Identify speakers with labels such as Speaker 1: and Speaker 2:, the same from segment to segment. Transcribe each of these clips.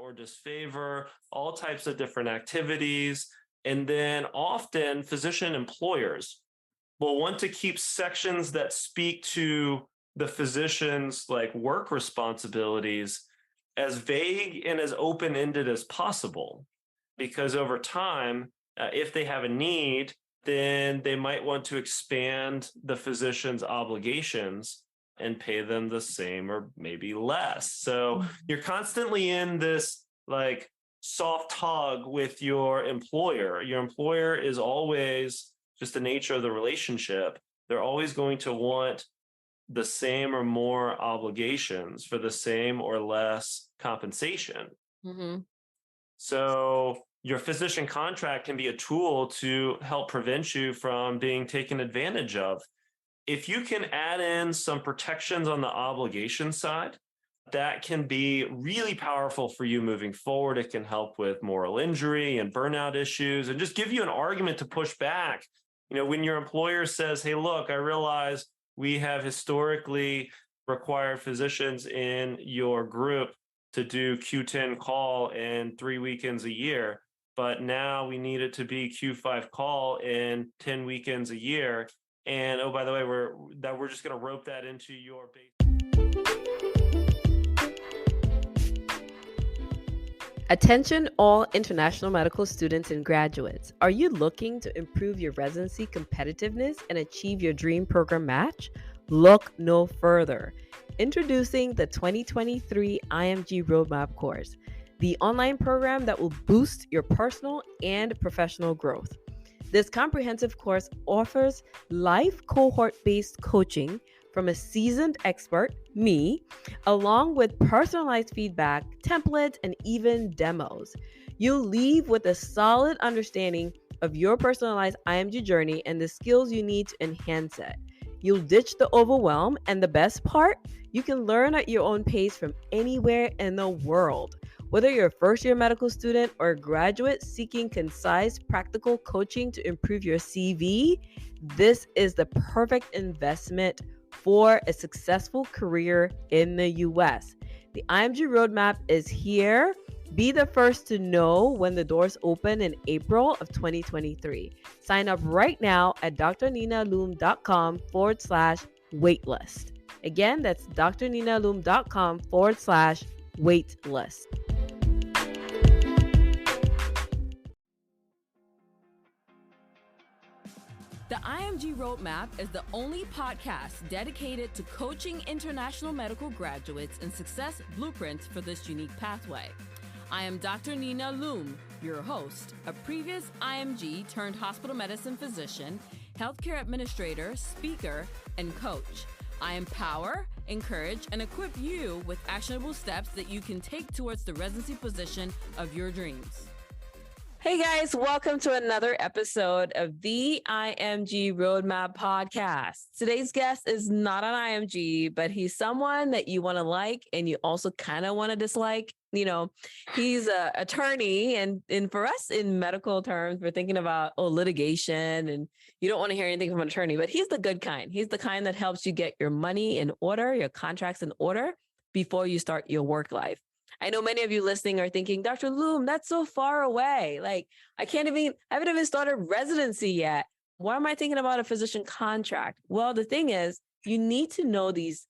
Speaker 1: or disfavor, all types of different activities. And then often physician employers will want to keep sections that speak to the physician's like work responsibilities as vague and as open-ended as possible. Because over time, if they have a need, then they might want to expand the physician's obligations and pay them the same or maybe less. So you're constantly in this like soft hug with your employer. Your employer is always just the nature of the relationship. They're always going to want the same or more obligations for the same or less compensation.
Speaker 2: Mm-hmm.
Speaker 1: So your physician contract can be a tool to help prevent you from being taken advantage of. If you can add in some protections on the obligation side, that can be really powerful for you moving forward. It can help with moral injury and burnout issues and just give you an argument to push back. When your employer says, hey, look, I realize we have historically required physicians in your group to do Q10 call in 3 weekends a year, but now we need it to be Q5 call in 10 weekends a year. And oh, by the way, we're just going to rope that into your base.
Speaker 2: Attention all international medical students and graduates. Are you looking to improve your residency competitiveness and achieve your dream program match? Look no further. Introducing the 2023 IMG Roadmap course, the online program that will boost your personal and professional growth. This comprehensive course offers live cohort-based coaching from a seasoned expert, me, along with personalized feedback, templates, and even demos. You'll leave with a solid understanding of your personalized IMG journey and the skills you need to enhance it. You'll ditch the overwhelm, and the best part, you can learn at your own pace from anywhere in the world. Whether you're a first-year medical student or a graduate seeking concise, practical coaching to improve your CV, this is the perfect investment for a successful career in the US. The IMG Roadmap is here. Be the first to know when the doors open in April of 2023. Sign up right now at drninaloom.com/waitlist. Again, that's drninaloom.com/waitlist. The IMG Roadmap is the only podcast dedicated to coaching international medical graduates in success blueprints for this unique pathway. I am Dr. Nina Loom, your host, a previous IMG turned hospital medicine physician, healthcare administrator, speaker, and coach. I empower, encourage, and equip you with actionable steps that you can take towards the residency position of your dreams. Hey guys, welcome to another episode of the IMG Roadmap podcast. Today's guest is not an IMG, but he's someone that you want to like and you also kind of want to dislike. He's an attorney, and for us in medical terms, we're thinking about litigation, and you don't want to hear anything from an attorney, but he's the good kind. He's the kind that helps you get your money in order, your contracts in order before you start your work life. I know many of you listening are thinking, Dr. Loom, that's so far away. Like, I haven't even started residency yet. Why am I thinking about a physician contract? Well, the thing is, you need to know these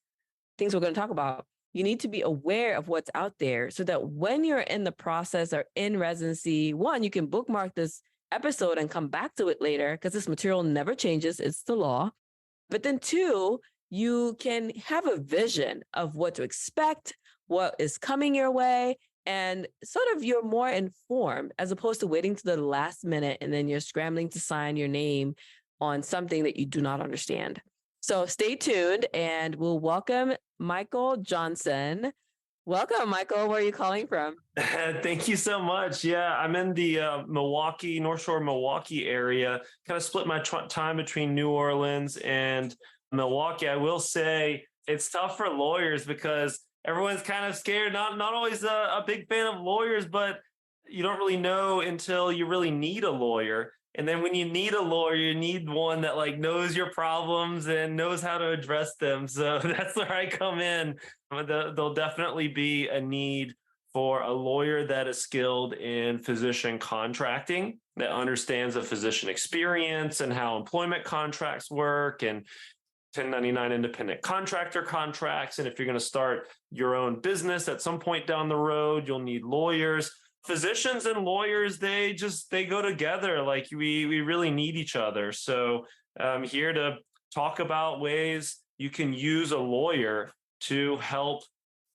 Speaker 2: things we're going to talk about. You need to be aware of what's out there so that when you're in the process or in residency, one, you can bookmark this episode and come back to it later because this material never changes. It's the law. But then two, you can have a vision of what to expect, what is coming your way, and sort of you're more informed as opposed to waiting to the last minute and then you're scrambling to sign your name on something that you do not understand. So stay tuned and we'll welcome Michael Johnson. Welcome, Michael. Where are you calling from?
Speaker 1: Thank you so much. Yeah, I'm in the North Shore Milwaukee area, kind of split my time between New Orleans and Milwaukee. I will say it's tough for lawyers because everyone's kind of scared, not always a big fan of lawyers, but you don't really know until you really need a lawyer. And then when you need a lawyer, you need one that like knows your problems and knows how to address them. So that's where I come in. There'll definitely be a need for a lawyer that is skilled in physician contracting, that understands the physician experience and how employment contracts work and 1099 independent contractor contracts. And if you're going to start your own business at some point down the road, you'll need lawyers. Physicians and lawyers, they go together. Like we really need each other. So I'm here to talk about ways you can use a lawyer to help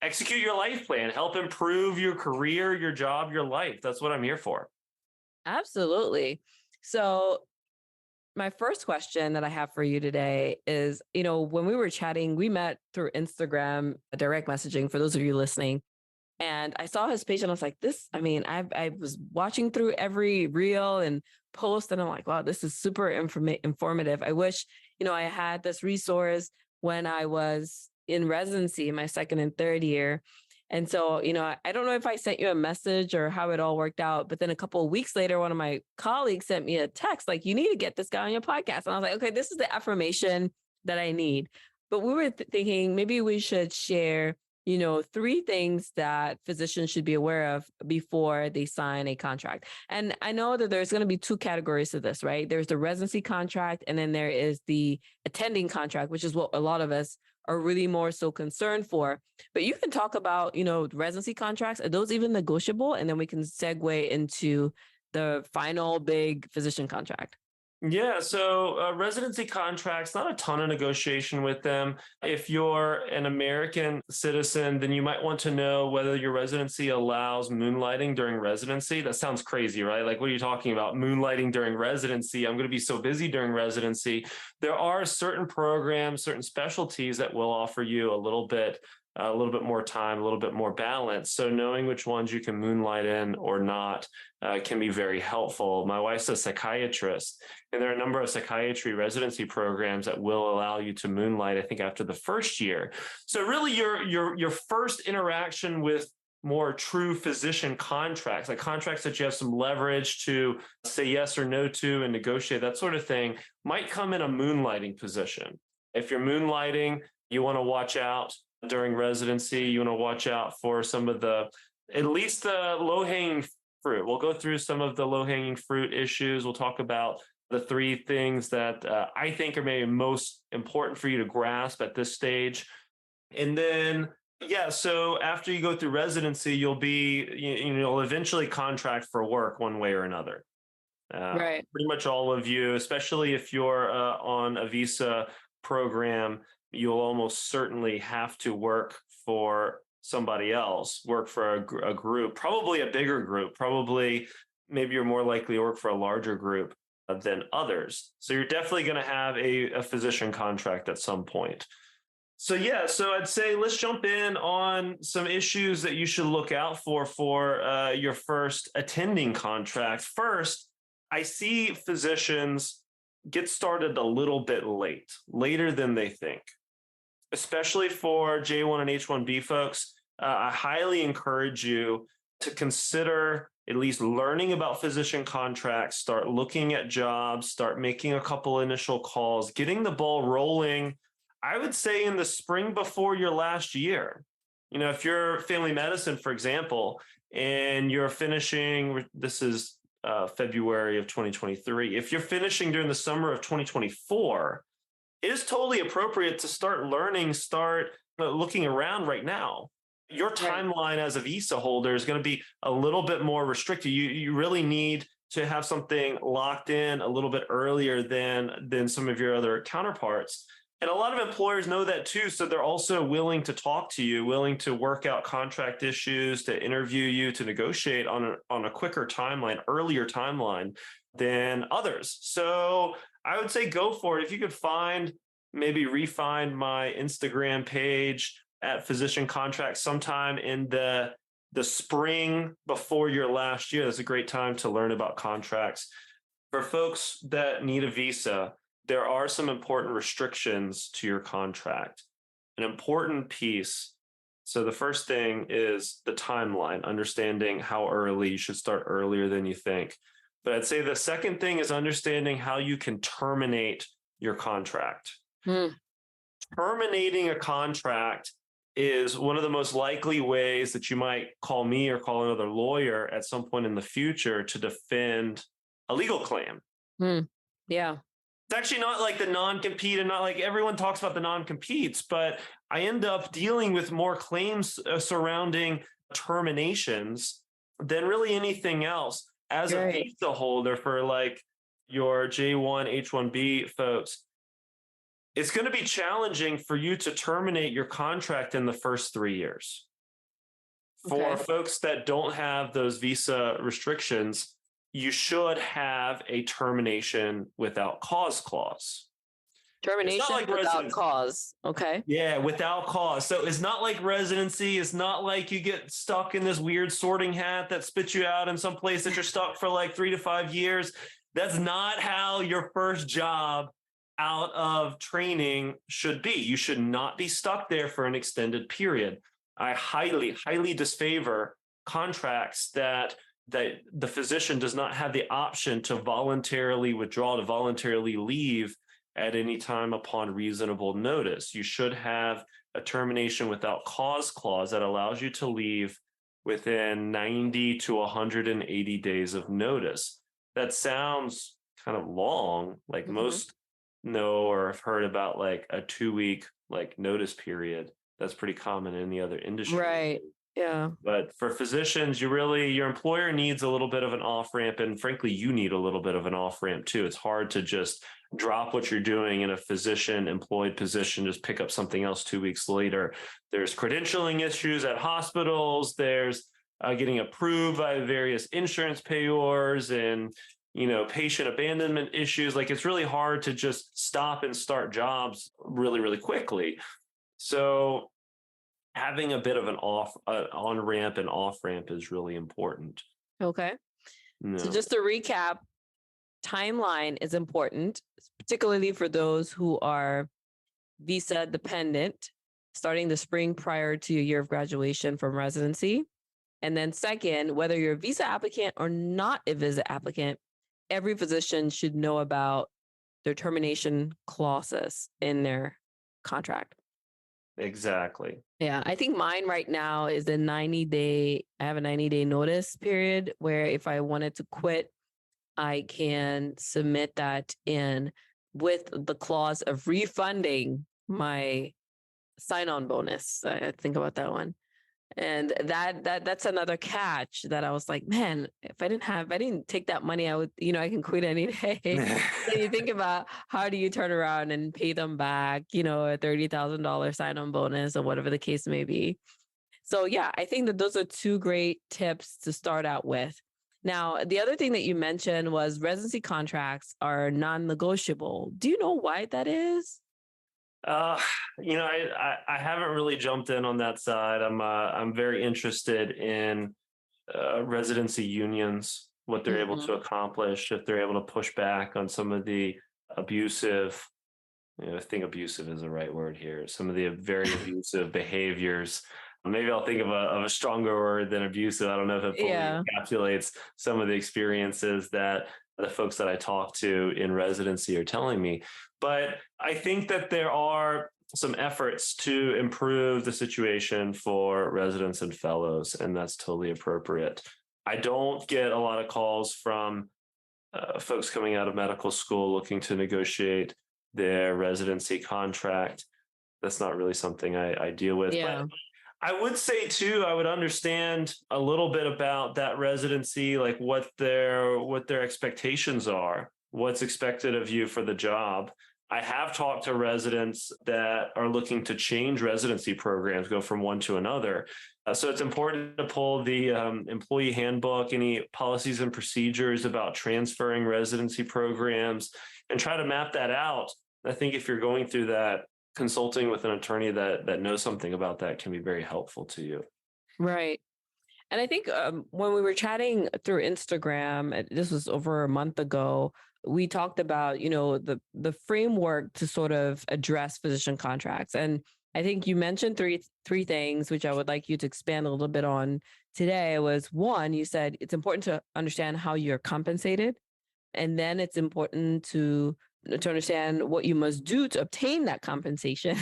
Speaker 1: execute your life plan, help improve your career, your job, your life. That's what I'm here for.
Speaker 2: Absolutely. So my first question that I have for you today is, when we were chatting, we met through Instagram, direct messaging for those of you listening. And I saw his page and I was like, I was watching through every reel and post and I'm like, wow, this is super informative. I wish, I had this resource when I was in residency in my second and third year. And so, I don't know if I sent you a message or how it all worked out, but then a couple of weeks later, one of my colleagues sent me a text like, you need to get this guy on your podcast. And I was like, okay, this is the affirmation that I need. But we were thinking maybe we should share, 3 things that physicians should be aware of before they sign a contract. And I know that there's going to be 2 categories to this, right? There's the residency contract, and then there is the attending contract, which is what a lot of us are really more so concerned for. But you can talk about, residency contracts. Are those even negotiable? And then we can segue into the final big physician contract.
Speaker 1: Yeah, so residency contracts, not a ton of negotiation with them. If you're an American citizen, then you might want to know whether your residency allows moonlighting during residency. That sounds crazy, right? Like, what are you talking about? Moonlighting during residency? I'm going to be so busy during residency. There are certain programs, certain specialties that will offer you a little bit more time, a little bit more balance. So knowing which ones you can moonlight in or not can be very helpful. My wife's a psychiatrist, and there are a number of psychiatry residency programs that will allow you to moonlight, I think, after the first year. So really your first interaction with more true physician contracts, like contracts that you have some leverage to say yes or no to and negotiate, that sort of thing, might come in a moonlighting position. If you're moonlighting, you want to watch out during residency. You want to watch out for some of at least the low-hanging fruit. We'll go through some of the low-hanging fruit issues. We'll talk about the 3 things that I think are maybe most important for you to grasp at this stage. And then, so after you go through residency, you'll eventually contract for work one way or another.
Speaker 2: Right.
Speaker 1: Pretty much all of you, especially if you're on a visa program, you'll almost certainly have to work for somebody else, work for a group, probably a bigger group, probably maybe you're more likely to work for a larger group than others. So you're definitely going to have a physician contract at some point. So I'd say let's jump in on some issues that you should look out for your first attending contract. First, I see physicians get started a little bit later than they think. Especially for J1 and H1B folks, I highly encourage you to consider at least learning about physician contracts, start looking at jobs, start making a couple initial calls, getting the ball rolling, I would say in the spring before your last year. If you're family medicine, for example, and you're finishing, this is February of 2023, if you're finishing during the summer of 2024, it is totally appropriate to start looking around right now. Your timeline as a visa holder is going to be a little bit more restricted. You really need to have something locked in a little bit earlier than some of your other counterparts. And a lot of employers know that too. So they're also willing to talk to you, willing to work out contract issues, to interview you, to negotiate on a quicker timeline, earlier timeline than others. So I would say go for it. If you could refine my Instagram page at Physician Contracts sometime in the spring before your last year, that's a great time to learn about contracts. For folks that need a visa, there are some important restrictions to your contract. An important piece. So the first thing is the timeline, understanding how early you should start earlier than you think. But I'd say the second thing is understanding how you can terminate your contract. Terminating a contract is one of the most likely ways that you might call me or call another lawyer at some point in the future to defend a legal claim.
Speaker 2: Yeah.
Speaker 1: It's actually not like the non-compete, and not like everyone talks about the non-competes, but I end up dealing with more claims surrounding terminations than really anything else. As a visa holder for like your J1, H1B folks, it's going to be challenging for you to terminate your contract in the first 3 years. For folks that don't have those visa restrictions, you should have a termination without cause clause.
Speaker 2: Termination without cause. Okay.
Speaker 1: Yeah, without cause. So it's not like residency. It's not like you get stuck in this weird sorting hat that spits you out in some place that you're stuck for like 3 to 5 years. That's not how your first job out of training should be. You should not be stuck there for an extended period. I highly, highly disfavor contracts that the physician does not have the option to voluntarily withdraw, to voluntarily leave at any time upon reasonable notice. You should have a termination without cause clause that allows you to leave within 90 to 180 days of notice. That sounds kind of long, like most know or have heard about like a 2-week like notice period. That's pretty common in the other industry.
Speaker 2: Right. Yeah.
Speaker 1: But for physicians, your employer needs a little bit of an off ramp. And frankly, you need a little bit of an off ramp too. It's hard to just drop what you're doing in a physician employed position, just pick up something else 2 weeks later. There's credentialing issues at hospitals. There's getting approved by various insurance payors and, patient abandonment issues. Like it's really hard to just stop and start jobs really, really quickly. So having a bit of an on ramp and off ramp is really important.
Speaker 2: Okay. No. So just to recap, timeline is important, particularly for those who are visa dependent, starting the spring prior to your year of graduation from residency. And then second, whether you're a visa applicant or not a visa applicant, every physician should know about their termination clauses in their contract.
Speaker 1: Exactly.
Speaker 2: Yeah. I think mine right now is I have a 90-day notice period where if I wanted to quit, I can submit that in with the clause of refunding my sign-on bonus. I think about that one. And that's another catch that I was like, man, if I didn't take that money, I would, I can quit any day. So you think about how do you turn around and pay them back, a $30,000 sign-on bonus or whatever the case may be. So yeah, I think that those are two great tips to start out with. Now, the other thing that you mentioned was residency contracts are non-negotiable. Do you know why that is?
Speaker 1: I haven't really jumped in on that side. I'm very interested in residency unions, what they're able to accomplish, if they're able to push back on some of the abusive, I think abusive is the right word here, some of the very abusive behaviors. Maybe I'll think of a stronger word than abusive. I don't know if it fully encapsulates some of the experiences that the folks that I talk to in residency are telling me. But I think that there are some efforts to improve the situation for residents and fellows, and that's totally appropriate. I don't get a lot of calls from folks coming out of medical school looking to negotiate their residency contract. That's not really something I deal with. Yeah. But I would say too, I would understand a little bit about that residency, like what their expectations are, what's expected of you for the job. I have talked to residents that are looking to change residency programs, go from one to another. So it's important to pull the employee handbook, any policies and procedures about transferring residency programs, and try to map that out. I think if you're going through that, consulting with an attorney that knows something about that can be very helpful to you.
Speaker 2: Right. And I think when we were chatting through Instagram, this was over a month ago, we talked about, the framework to sort of address physician contracts. And I think you mentioned three things, which I would like you to expand a little bit on today. Was one, you said it's important to understand how you're compensated. And then it's important to to understand what you must do to obtain that compensation,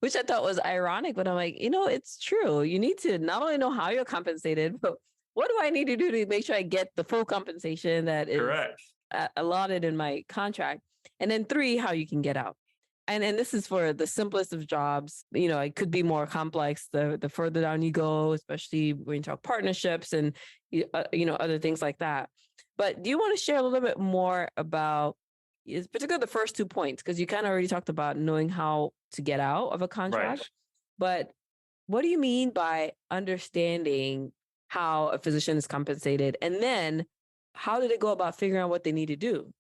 Speaker 2: which I thought was ironic. But I'm like, it's true. You need to not only know how you're compensated, but what do I need to do to make sure I get the full compensation that is
Speaker 1: Correct.
Speaker 2: allotted in my contract? And then 3, how you can get out. And this is for the simplest of jobs. It could be more complex the further down you go, especially when you talk partnerships and other things like that. But do you want to share a little bit more about, particularly the first 2 points, because you kind of already talked about knowing how to get out of a contract.
Speaker 1: Right.
Speaker 2: But what do you mean by understanding how a physician is compensated? And then how do they go about figuring out what they need to do?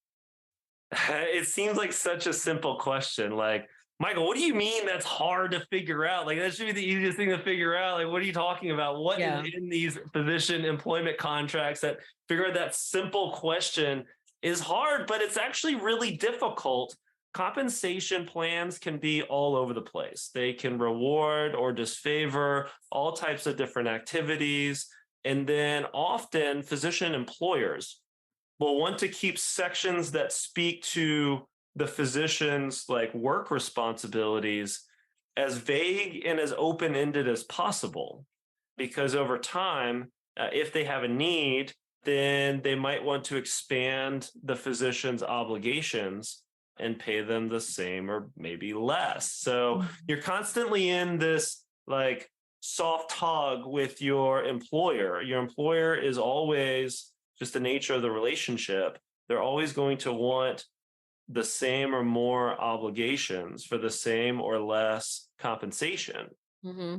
Speaker 1: It seems like such a simple question. Like, Michael, what do you mean that's hard to figure out? Like, that should be the easiest thing to figure out. Like, what are you talking about? What is in these physician employment contracts that figure out that simple question is hard, but it's actually really difficult. Compensation plans can be all over the place. They can reward or disfavor all types of different activities. And then often physician employers will want to keep sections that speak to the physician's like work responsibilities as vague and as open-ended as possible, because over time, if they have a need, then they might want to expand the physician's obligations and pay them the same or maybe less. So you're constantly in this like soft tug with your employer. Your employer is always, just the nature of the relationship, they're always going to want the same or more obligations for the same or less compensation. Mm-hmm.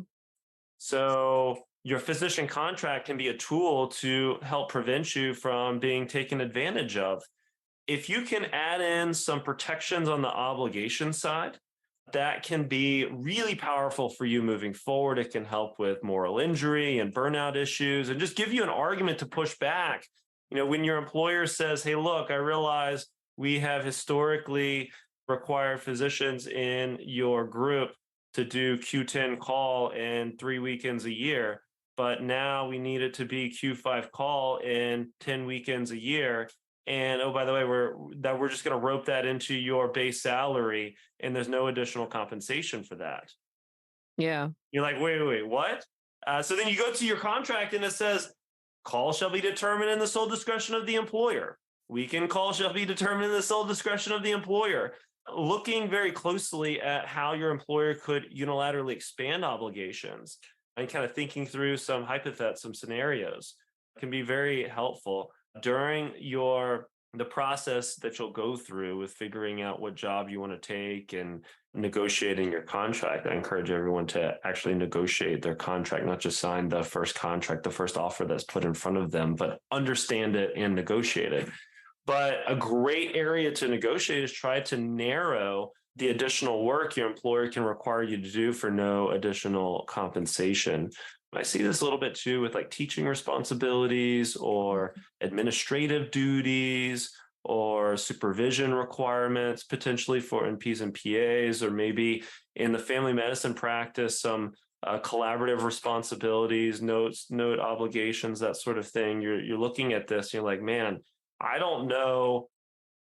Speaker 1: So your physician contract can be a tool to help prevent you from being taken advantage of. If you can add in some protections on the obligation side, that can be really powerful for you moving forward. It can help with moral injury and burnout issues and just give you an argument to push back. When your employer says, hey, look, I realize we have historically required physicians in your group to do Q10 call in 3 weekends a year, but now we need it to be Q5 call in 10 weekends a year. And oh, by the way, we're just going to rope that into your base salary, and there's no additional compensation for that.
Speaker 2: Yeah.
Speaker 1: You're like, wait, what? So then you go to your contract and it says, call shall be determined in the sole discretion of the employer. Weekend call shall be determined in the sole discretion of the employer. Looking very closely at how your employer could unilaterally expand obligations and kind of thinking through some some scenarios can be very helpful during the process that you'll go through with figuring out what job you want to take and negotiating your contract. I encourage everyone to actually negotiate their contract, not just sign the first contract, the first offer that's put in front of them, but understand it and negotiate it. But a great area to negotiate is try to narrow the additional work your employer can require you to do for no additional compensation. I see this a little bit too with like teaching responsibilities or administrative duties or supervision requirements, potentially for NPs and PAs, or maybe in the family medicine practice, some collaborative responsibilities, note obligations, that sort of thing. You're looking at this, you're like, man, I don't know.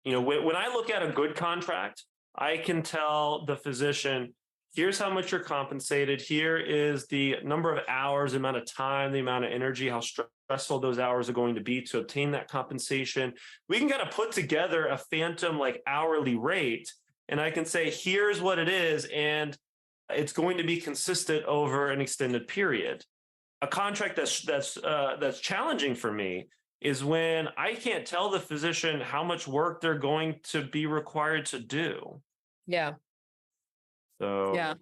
Speaker 1: When I look at a good contract, I can tell the physician, here's how much you're compensated. Here is the number of hours, the amount of time, the amount of energy, how stressful those hours are going to be to obtain that compensation. We can kind of put together a phantom like hourly rate, and I can say, here's what it is, and it's going to be consistent over an extended period. A contract that's challenging for me is when I can't tell the physician how much work they're going to be required to do.
Speaker 2: Yeah.
Speaker 1: So
Speaker 2: yeah,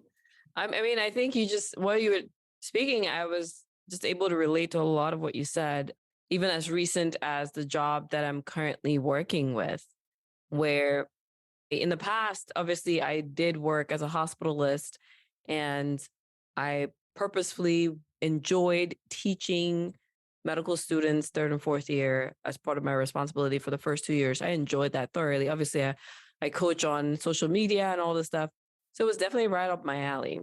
Speaker 2: I mean, I think while you were speaking, I was just able to relate to a lot of what you said, even as recent as the job that I'm currently working with, where in the past, obviously, I did work as a hospitalist, and I purposefully enjoyed teaching medical students 3rd and 4th year as part of my responsibility for the first 2 years. I enjoyed that thoroughly. Obviously, I coach on social media and all this stuff. So it was definitely right up my alley.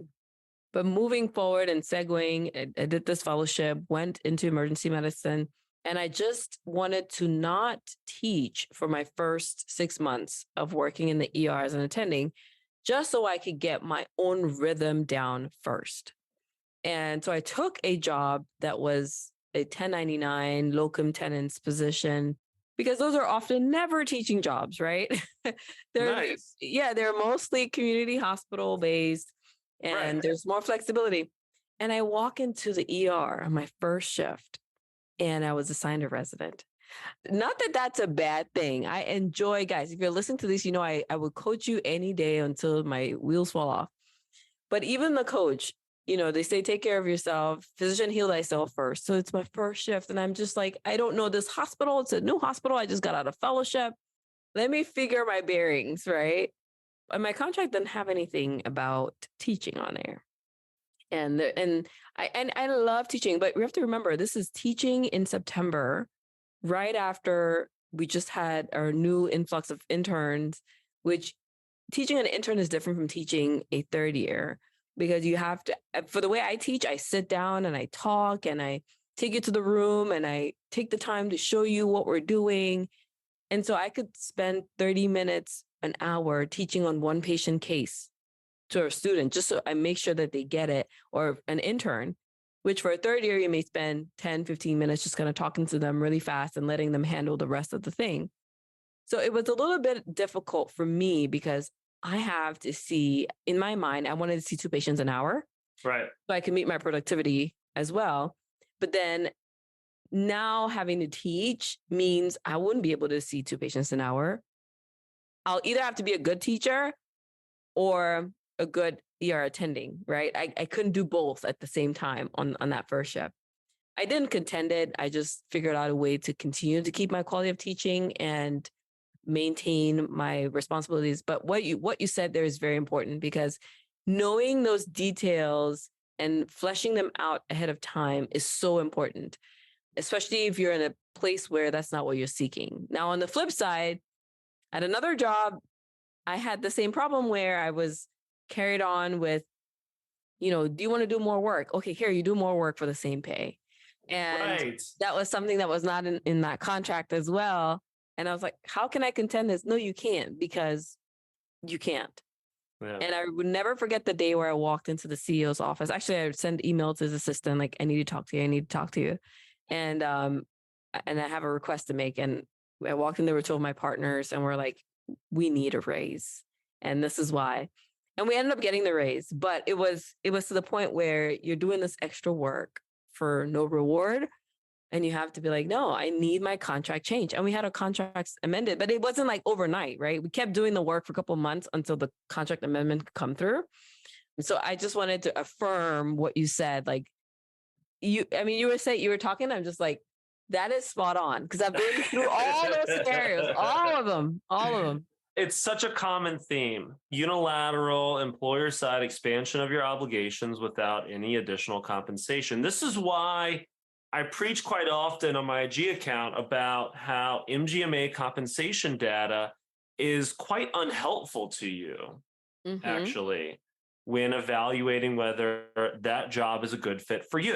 Speaker 2: But moving forward and segueing, I did this fellowship, went into emergency medicine,
Speaker 3: And I just wanted to not teach for my first 6 months of working in the ER as an attending, just so I could get my own rhythm down first. And so I took a job that was a 1099 locum tenens position, because those are often never teaching jobs, right?
Speaker 1: Nice.
Speaker 3: They're mostly community hospital based,
Speaker 1: Right.
Speaker 3: and there's more flexibility. And I walk into the ER on my first shift, and I was assigned a resident. Not that that's a bad thing. I enjoy, guys, if you're listening to this, I would coach you any day until my wheels fall off. But even the coach, they say, take care of yourself, physician, heal thyself first. So it's my first shift. And I'm just like, I don't know this hospital. It's a new hospital. I just got out of fellowship. Let me figure my bearings, right? And my contract didn't have anything about teaching on there. And I love teaching, but we have to remember, this is teaching in September, right after we just had our new influx of interns, which teaching an intern is different from teaching a third year, because you have to, for the way I teach, I sit down and I talk and I take you to the room and I take the time to show you what we're doing. And so I could spend 30 minutes, an hour teaching on one patient case to a student, just so I make sure that they get it, or an intern, which for a third year, you may spend 10, 15 minutes just kind of talking to them really fast and letting them handle the rest of the thing. So it was a little bit difficult for me, because I have to see, in my mind, I wanted to see 2 patients an hour
Speaker 1: Right.
Speaker 3: so I can meet my productivity as well. But then now having to teach means I wouldn't be able to see 2 patients an hour. I'll either have to be a good teacher or a good ER attending, right? I couldn't do both at the same time on that first shift. I didn't contend it. I just figured out a way to continue to keep my quality of teaching and maintain my responsibilities. But what you said there is very important, because knowing those details and fleshing them out ahead of time is so important, especially if you're in a place where that's not what you're seeking. Now, on the flip side, at another job, I had the same problem where I was carried on with, do you want to do more work? Okay, here, you do more work for the same pay. And
Speaker 1: Right.
Speaker 3: that was something that was not in that contract as well. And I was like, how can I contend this? No, you can't, because you can't.
Speaker 1: Yeah.
Speaker 3: And I would never forget the day where I walked into the CEO's office. Actually, I would send emails to his assistant, like, I need to talk to you. I need to talk to you. And I have a request to make. And I walked in there with 2 of my partners, and we're like, we need a raise. And this is why. And we ended up getting the raise, but it was to the point where you're doing this extra work for no reward. And you have to be like, no, I need my contract changed. And we had our contracts amended, but it wasn't like overnight, right? We kept doing the work for a couple of months until the contract amendment could come through. So I just wanted to affirm what you said. Like, you were talking, I'm just like, that is spot on. Because I've been through all those scenarios, all of them.
Speaker 1: It's such a common theme: unilateral employer side expansion of your obligations without any additional compensation. This is why I preach quite often on my IG account about how MGMA compensation data is quite unhelpful to you,
Speaker 3: Mm-hmm.
Speaker 1: actually, when evaluating whether that job is a good fit for you.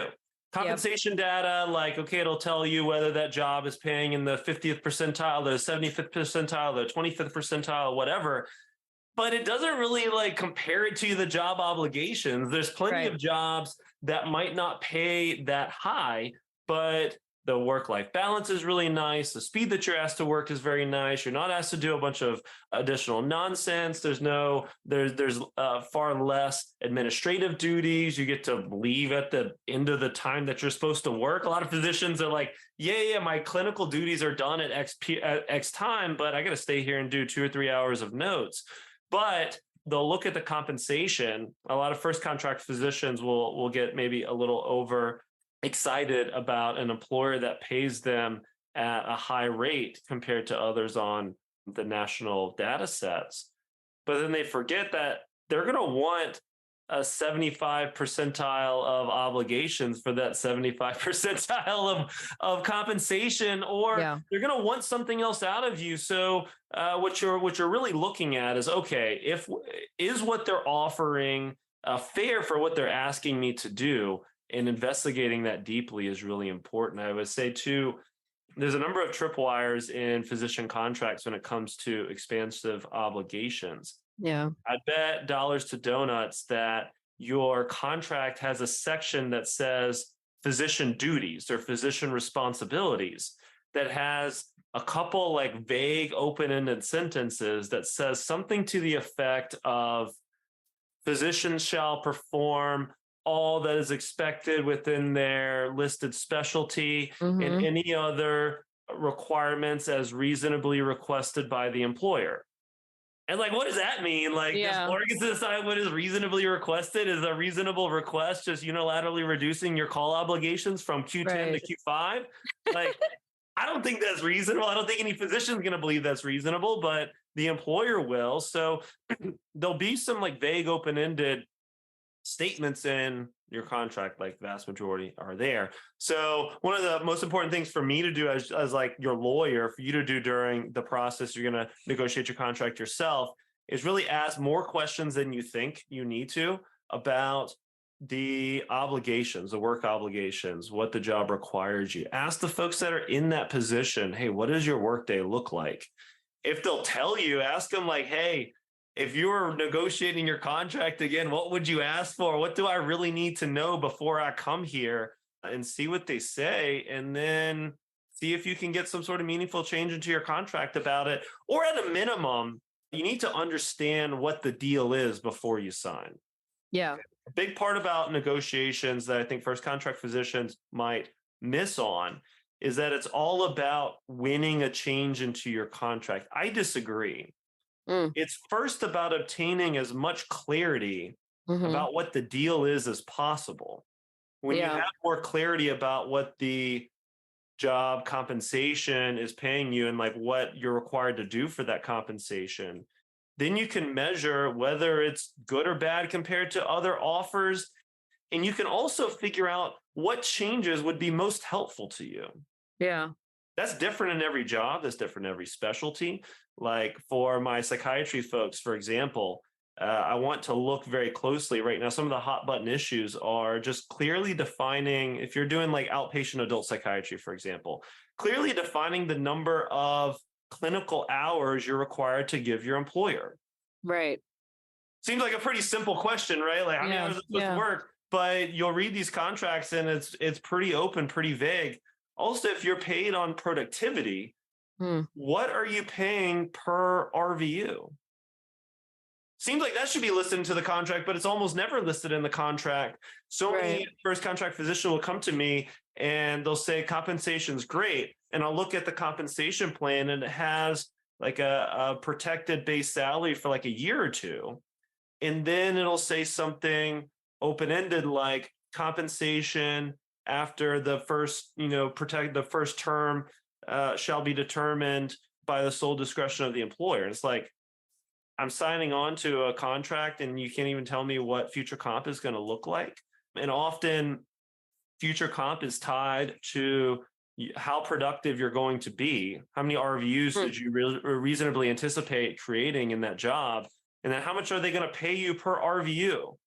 Speaker 3: Yep.
Speaker 1: Compensation data, like, okay, it'll tell you whether that job is paying in the 50th percentile, the 75th percentile, the 25th percentile, whatever. But it doesn't really like compare it to the job obligations. There's plenty
Speaker 3: Right.
Speaker 1: of jobs that might not pay that high, but the work-life balance is really nice. The speed that you're asked to work is very nice. You're not asked to do a bunch of additional nonsense. There's far less administrative duties. You get to leave at the end of the time that you're supposed to work. A lot of physicians are like, yeah, my clinical duties are done at X time, but I got to stay here and do 2 or 3 hours of notes. But they'll look at the compensation. A lot of first contract physicians will get maybe a little over excited about an employer that pays them at a high rate compared to others on the national data sets. But then they forget that they're going to want a 75 percentile of obligations for that 75 percentile of compensation, or
Speaker 3: Yeah.
Speaker 1: they're going to want something else out of you. So what you're really looking at is, okay, is what they're offering fair for what they're asking me to do, and investigating that deeply is really important. I would say too, There's a number of tripwires in physician contracts when it comes to expansive obligations.
Speaker 3: Yeah.
Speaker 1: I bet dollars to donuts that your contract has a section that says physician duties or physician responsibilities that has a couple like vague open-ended sentences that says something to the effect of physicians shall perform all that is expected within their listed specialty and
Speaker 3: Mm-hmm.
Speaker 1: any other requirements as reasonably requested by the employer. And like, what does that mean? Like, the
Speaker 3: Yeah.
Speaker 1: employer gets to decide what is reasonably requested. Is a reasonable request just unilaterally reducing your call obligations from Q10 to
Speaker 3: Right.
Speaker 1: Q5? Like, I don't think that's reasonable. I don't think any physician is going to believe that's reasonable, but the employer will. So there'll be some like vague, open-ended statements in your contract, like vast majority are there. So one of the most important things for me to do as like your lawyer, for you to do during the process, you're going to negotiate your contract yourself, is really ask more questions than you think you need to about the obligations, the work obligations, what the job requires you. Ask the folks that are in that position, hey, what does your workday look like? If they'll tell you, ask them like, hey, if you were negotiating your contract again, what would you ask for? What do I really need to know before I come here? And see what they say, and then see if you can get some sort of meaningful change into your contract about it. Or at a minimum, you need to understand what the deal is before you sign.
Speaker 3: Yeah.
Speaker 1: A big part about negotiations that I think first contract physicians might miss on is that it's all about winning a change into your contract. I disagree.
Speaker 3: Mm.
Speaker 1: It's first about obtaining as much clarity
Speaker 3: Mm-hmm.
Speaker 1: about what the deal is as possible. When you
Speaker 3: Yeah.
Speaker 1: have more clarity about what the job compensation is paying you and like what you're required to do for that compensation, then you can measure whether it's good or bad compared to other offers. And you can also figure out what changes would be most helpful to you.
Speaker 3: Yeah.
Speaker 1: That's different in every job. That's different in every specialty. Like for my psychiatry folks, for example, I want to look very closely right now. Some of the hot button issues are just clearly defining, if you're doing like outpatient adult psychiatry, for example, clearly defining the number of clinical hours you're required to give your employer.
Speaker 3: Right.
Speaker 1: Seems like a pretty simple question, right? Like how many hours is it supposed to work? But you'll read these contracts and it's pretty open, pretty vague. Also, if you're paid on productivity, what are you paying per RVU? Seems like that should be listed into the contract, but it's almost never listed in the contract. So many first contract physicians will come to me and they'll say compensation's great. And I'll look at the compensation plan and it has like a protected base salary for like a year or two. And then it'll say something open-ended like compensation after the first, protect the first term shall be determined by the sole discretion of the employer. And it's like, I'm signing on to a contract and you can't even tell me what future comp is going to look like. And often future comp is tied to how productive you're going to be. How many RVUs did you reasonably anticipate creating in that job? And then how much are they going to pay you per RVU?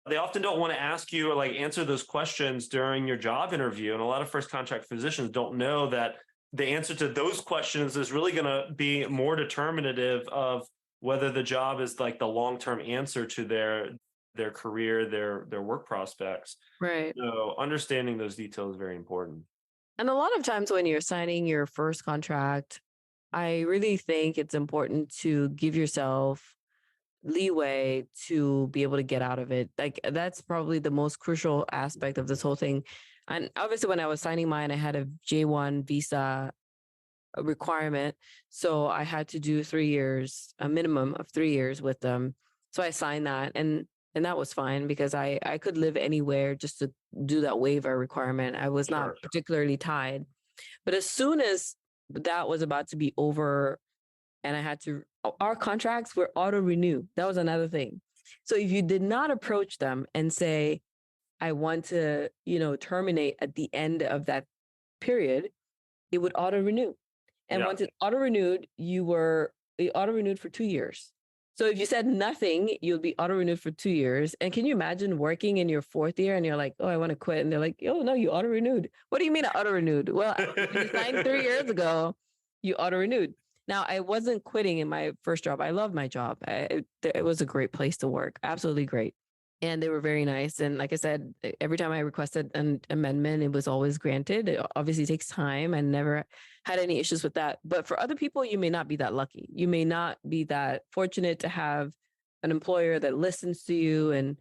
Speaker 1: They often don't want to ask you or like answer those questions during your job interview. And a lot of first contract physicians don't know that the answer to those questions is really going to be more determinative of whether the job is like the long-term answer to their career, their work prospects.
Speaker 3: Right.
Speaker 1: So understanding those details is very important.
Speaker 3: And a lot of times when you're signing your first contract, I really think it's important to give yourself leeway to be able to get out of it. Like that's probably the most crucial aspect of this whole thing. And obviously when I was signing mine, I had a J1 visa requirement. So I had to do 3 years, a minimum of 3 years with them. So I signed that and that was fine because I could live anywhere just to do that waiver requirement. I was not particularly tied. But as soon as that was about to be over and I had to, our contracts were auto renew. That was another thing. So if you did not approach them and say, I want to, terminate at the end of that period, it would auto renew. And once it auto renewed, it auto renewed for 2 years. So if you said nothing, you'll be auto-renewed for 2 years. And can you imagine working in your 4th year and you're like, oh, I want to quit. And they're like, oh, no, you auto-renewed. What do you mean auto-renewed? Well, when you signed 3 years ago, you auto-renewed. Now, I wasn't quitting in my first job. I loved my job. It was a great place to work. Absolutely great. And they were very nice. And like I said, every time I requested an amendment, it was always granted. It obviously takes time. I never had any issues with that. But for other people, you may not be that lucky. You may not be that fortunate to have an employer that listens to you. And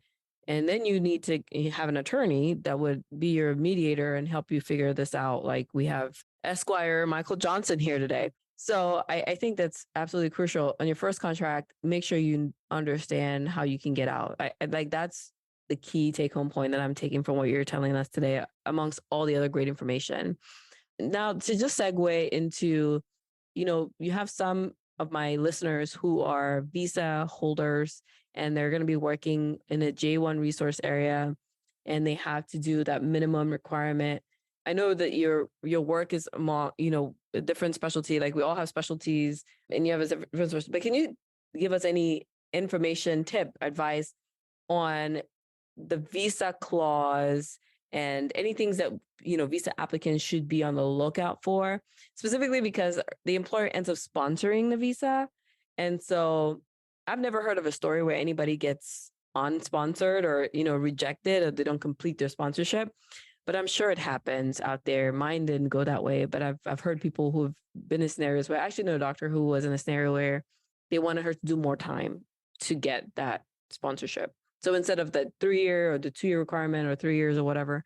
Speaker 3: then you need to have an attorney that would be your mediator and help you figure this out. Like we have Esquire Michael Johnson here today. So I think that's absolutely crucial. On your first contract, make sure you understand how you can get out. I like that's the key take home point that I'm taking from what you're telling us today, amongst all the other great information. Now, to just segue into, you have some of my listeners who are visa holders and they're going to be working in a J1 resource area and they have to do that minimum requirement. I know that your work is more, a different specialty. Like we all have specialties and you have a different specialty. But can you give us any information, tip, advice on the visa clause and any things that, visa applicants should be on the lookout for, specifically because the employer ends up sponsoring the visa. And so I've never heard of a story where anybody gets unsponsored or, rejected or they don't complete their sponsorship. But I'm sure it happens out there. Mine didn't go that way, but I've heard people who've been in scenarios where I actually know a doctor who was in a scenario where they wanted her to do more time to get that sponsorship. So instead of the 3-year or the 2-year requirement or 3 years or whatever,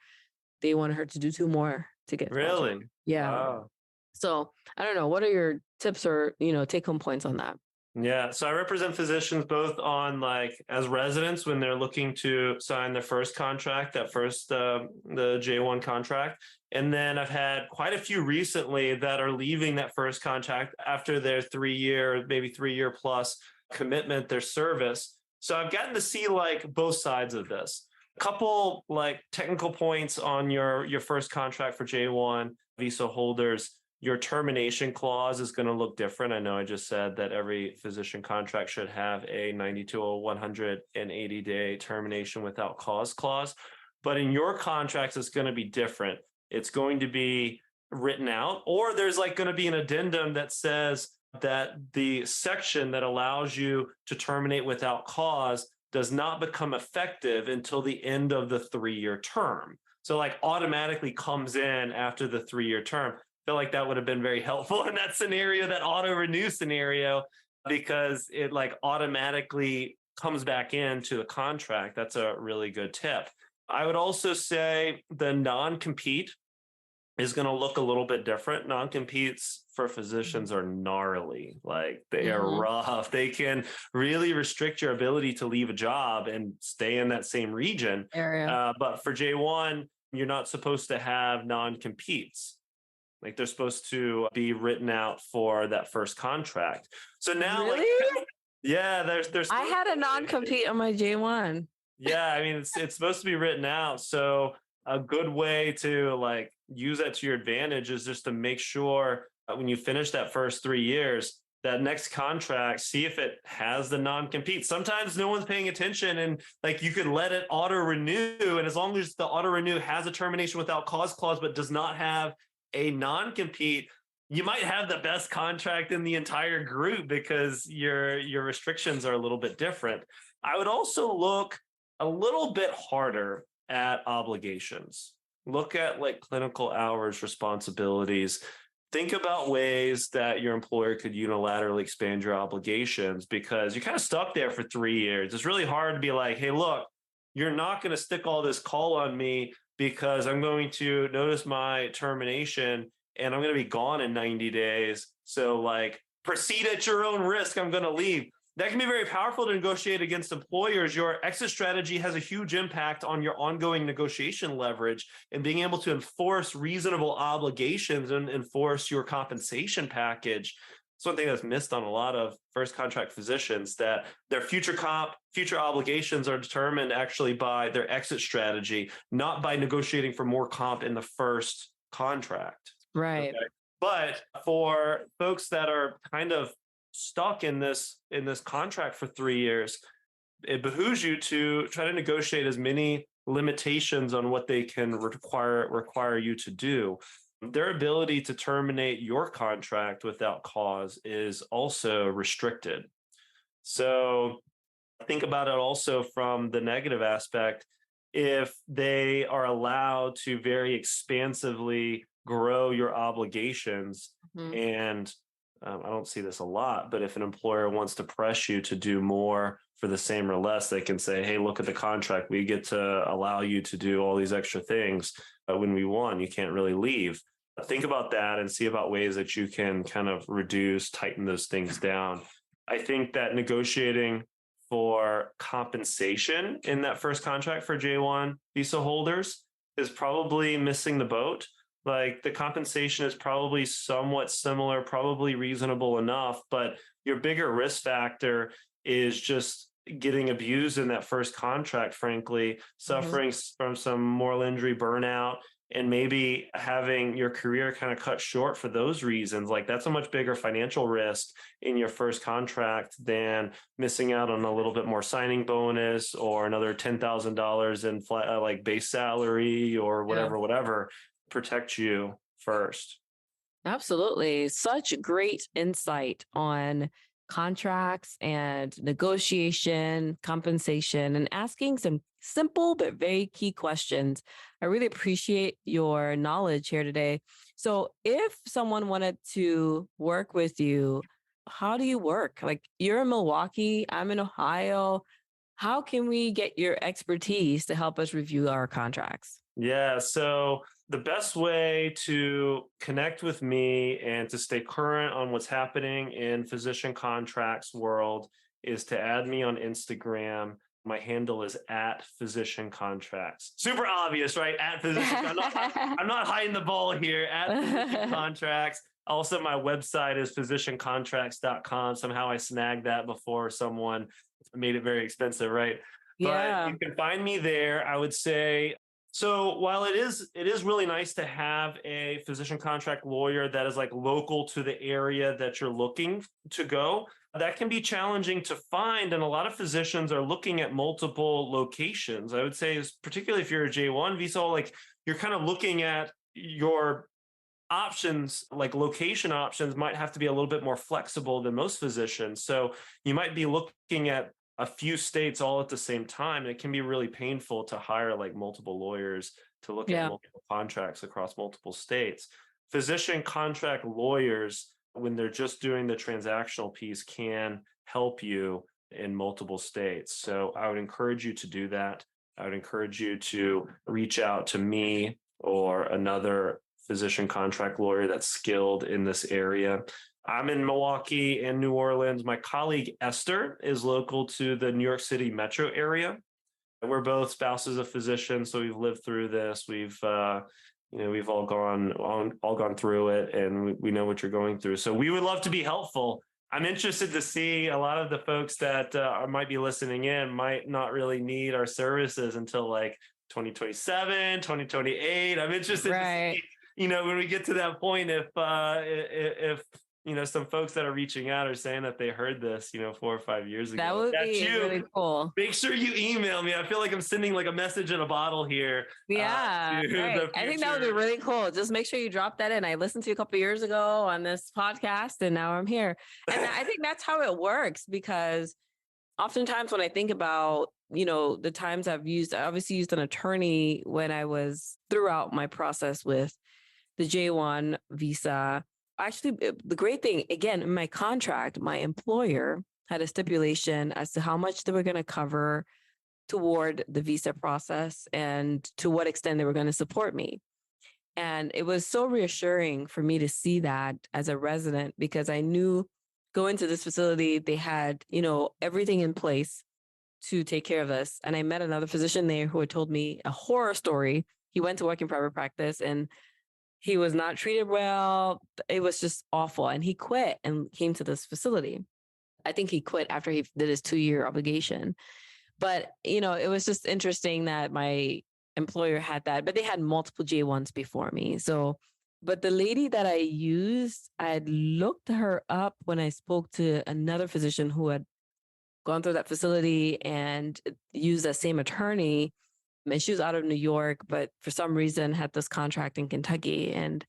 Speaker 3: they wanted her to do 2 more to get sponsored.
Speaker 1: Really?
Speaker 3: Yeah.
Speaker 1: Wow.
Speaker 3: So I don't know. What are your tips or, take home points on that?
Speaker 1: Yeah. So I represent physicians both on as residents when they're looking to sign their first contract, the J1 contract. And then I've had quite a few recently that are leaving that first contract after their 3-year, maybe 3-year plus commitment, their service. So I've gotten to see both sides of this. A couple technical points on your first contract for J1 visa holders. Your termination clause is going to look different. I know I just said that every physician contract should have a 90 to a 180-day termination without cause clause. But in your contracts, it's going to be different. It's going to be written out, or there's going to be an addendum that says that the section that allows you to terminate without cause does not become effective until the end of the 3-year term. So automatically comes in after the 3-year term. Feel like that would have been very helpful in that scenario, that auto renew scenario, because it automatically comes back into the contract. That's a really good tip. I would also say the non-compete is going to look a little bit different. Non-competes for physicians are gnarly. They are rough. They can really restrict your ability to leave a job and stay in that same region.
Speaker 3: Area.
Speaker 1: But for J1, you're not supposed to have non-competes. They're supposed to be written out for that first contract. So now,
Speaker 3: really?
Speaker 1: Yeah, there's.
Speaker 3: I had a non-compete on my J1.
Speaker 1: Yeah, I mean it's supposed to be written out. So a good way to use that to your advantage is just to make sure when you finish that first 3 years, that next contract, see if it has the non-compete. Sometimes no one's paying attention and you could let it auto renew. And as long as the auto renew has a termination without cause clause, but does not have a non-compete, you might have the best contract in the entire group because your restrictions are a little bit different. I would also look a little bit harder at obligations. Look at clinical hours, responsibilities. Think about ways that your employer could unilaterally expand your obligations, because you're kind of stuck there for 3 years. It's really hard to be hey, look, you're not going to stick all this call on me because I'm going to notice my termination and I'm going to be gone in 90 days. So proceed at your own risk. I'm going to leave. That can be very powerful to negotiate against employers. Your exit strategy has a huge impact on your ongoing negotiation leverage and being able to enforce reasonable obligations and enforce your compensation package. It's one thing that's missed on a lot of first contract physicians, that their future obligations are determined actually by their exit strategy, not by negotiating for more comp in the first contract.
Speaker 3: Right.
Speaker 1: Okay? But for folks that are kind of stuck in this contract for 3 years, it behooves you to try to negotiate as many limitations on what they can require you to do. Their ability to terminate your contract without cause is also restricted. So think about it also from the negative aspect. If they are allowed to very expansively grow your obligations,
Speaker 3: Mhm.
Speaker 1: and I don't see this a lot, but if an employer wants to press you to do more for the same or less, they can say, hey, look at the contract. We get to allow you to do all these extra things when we want. You can't really leave. Think about that and see about ways that you can kind of tighten those things down. I think that negotiating for compensation in that first contract for J1 visa holders is probably missing the boat. Like the compensation is probably somewhat similar, probably reasonable enough, but your bigger risk factor is just getting abused in that first contract, frankly, suffering from some moral injury, burnout, and maybe having your career kind of cut short for those reasons. Like that's a much bigger financial risk in your first contract than missing out on a little bit more signing bonus or another $10,000 in like base salary or whatever. Protect you first.
Speaker 3: Absolutely. Such great insight on contracts and negotiation, compensation, and asking some simple but very key questions. I really appreciate your knowledge here today. So, if someone wanted to work with you, how do you work? Like you're in Milwaukee, I'm in Ohio. How can we get your expertise to help us review our contracts?
Speaker 1: Yeah. So the best way to connect with me and to stay current on what's happening in physician contracts world is to add me on Instagram. My handle is at physician contracts. Super obvious, right? At physician. I'm not hiding the ball here. At physician contracts. Also, my website is physiciancontracts.com. Somehow I snagged that before someone made it very expensive, right?
Speaker 3: Yeah.
Speaker 1: But you can find me there. I would say so while it is really nice to have a physician contract lawyer that is like local to the area that you're looking to go, that can be challenging to find. And a lot of physicians are looking at multiple locations. I would say, particularly if you're a J1 visa, like you're kind of looking at your options, like location options might have to be a little bit more flexible than most physicians. So you might be looking at a few states all at the same time. And it can be really painful to hire like multiple lawyers to look at multiple contracts across multiple states. Physician contract lawyers, when they're just doing the transactional piece, can help you in multiple states. So I would encourage you to do that. I would encourage you to reach out to me or another physician contract lawyer that's skilled in this area. I'm in Milwaukee and New Orleans. My colleague Esther is local to the New York City metro area. And we're both spouses of physicians, so we've lived through this. We've we've all gone through it, and we know what you're going through. So we would love to be helpful. I'm interested to see a lot of the folks that might be listening in might not really need our services until like 2027, 2028. I'm interested to see, when we get to that point, if some folks that are reaching out are saying that they heard this, 4 or 5 years ago.
Speaker 3: That would be really cool.
Speaker 1: Make sure you email me. I feel like I'm sending like a message in a bottle here.
Speaker 3: Yeah, right. I think that would be really cool. Just make sure you drop that in. I listened to you a couple of years ago on this podcast, and now I'm here. And I think that's how it works, because oftentimes when I think about, the times I obviously used an attorney when I was throughout my process with the J1 visa. Actually, the great thing, again, in my contract, my employer had a stipulation as to how much they were going to cover toward the visa process and to what extent they were going to support me. And it was so reassuring for me to see that as a resident, because I knew going to this facility, they had, everything in place to take care of us. And I met another physician there who had told me a horror story. He went to work in private practice and he was not treated well. It was just awful. And he quit and came to this facility. I think he quit after he did his 2-year obligation. But, it was just interesting that my employer had that, but they had multiple J1s before me. So But the lady that I used, I had looked her up when I spoke to another physician who had gone through that facility and used that same attorney. And she was out of New York, but for some reason had this contract in Kentucky and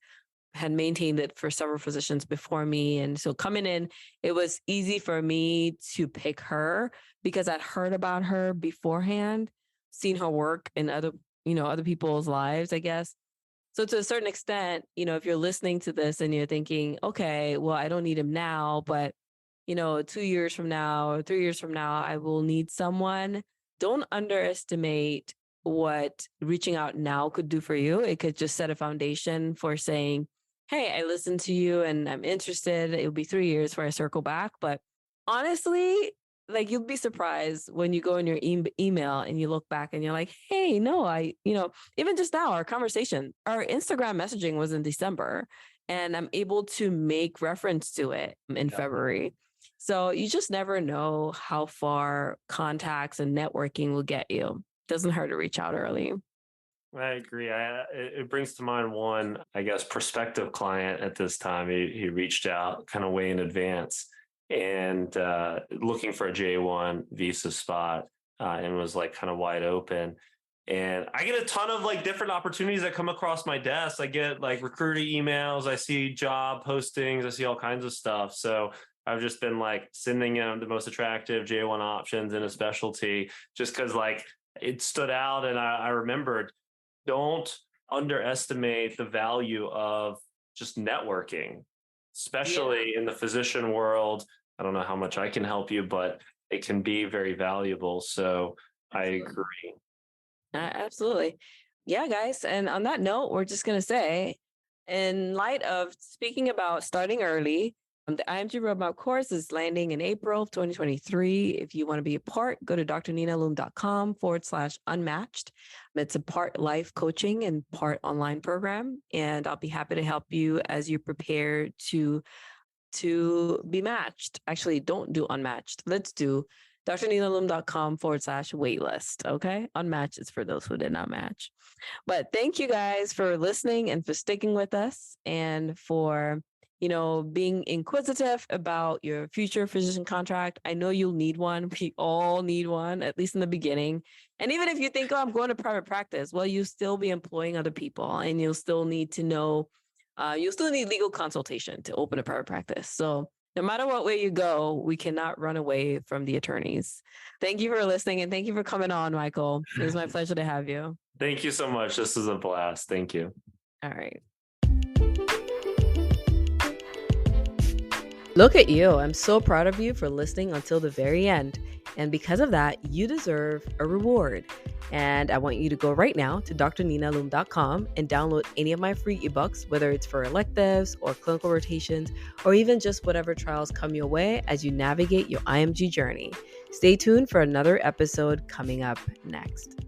Speaker 3: had maintained it for several physicians before me. And so coming in, it was easy for me to pick her because I'd heard about her beforehand, seen her work in other people's lives, I guess. So to a certain extent, if you're listening to this and you're thinking, okay, well, I don't need him now, but 2 years from now or 3 years from now, I will need someone. Don't underestimate what reaching out now could do for you. It could just set a foundation for saying, hey, I listened to you and I'm interested. It'll be 3 years before I circle back. But honestly, like you'll be surprised when you go in your email and you look back and you're like, hey, no, even just now, our conversation, our Instagram messaging was in December and I'm able to make reference to it in February. So you just never know how far contacts and networking will get you. Doesn't hurt to reach out early.
Speaker 1: I agree. It brings to mind one, I guess, prospective client at this time. He reached out kind of way in advance and looking for a J1 visa spot and was like kind of wide open. And I get a ton of like different opportunities that come across my desk. I get like recruiter emails. I see job postings. I see all kinds of stuff. So I've just been like sending him the most attractive J1 options in a specialty just because like it stood out. And I remembered, don't underestimate the value of just networking, especially in the physician world. I don't know how much I can help you, but it can be very valuable. So I agree.
Speaker 3: Absolutely. Yeah, guys. And on that note, we're just going to say, in light of speaking about starting early, the IMG Roadmap course is landing in April of 2023. If you want to be a part, go to drninaloom.com/unmatched. It's a part life coaching and part online program. And I'll be happy to help you as you prepare to be matched. Actually, don't do unmatched. Let's do drninaloom.com/waitlist. Okay. Unmatched is for those who did not match. But thank you guys for listening and for sticking with us and for being inquisitive about your future physician contract. I know you'll need one. We all need one, at least in the beginning. And even if you think, oh, I'm going to private practice, well, you'll still be employing other people and you'll still need to know, you'll still need legal consultation to open a private practice. So no matter what way you go, we cannot run away from the attorneys. Thank you for listening and thank you for coming on, Michael. It was my pleasure to have you.
Speaker 1: Thank you so much. This is a blast. Thank you.
Speaker 3: All right. Look at you. I'm so proud of you for listening until the very end. And because of that, you deserve a reward. And I want you to go right now to drninaloom.com and download any of my free ebooks, whether it's for electives or clinical rotations, or even just whatever trials come your way as you navigate your IMG journey. Stay tuned for another episode coming up next.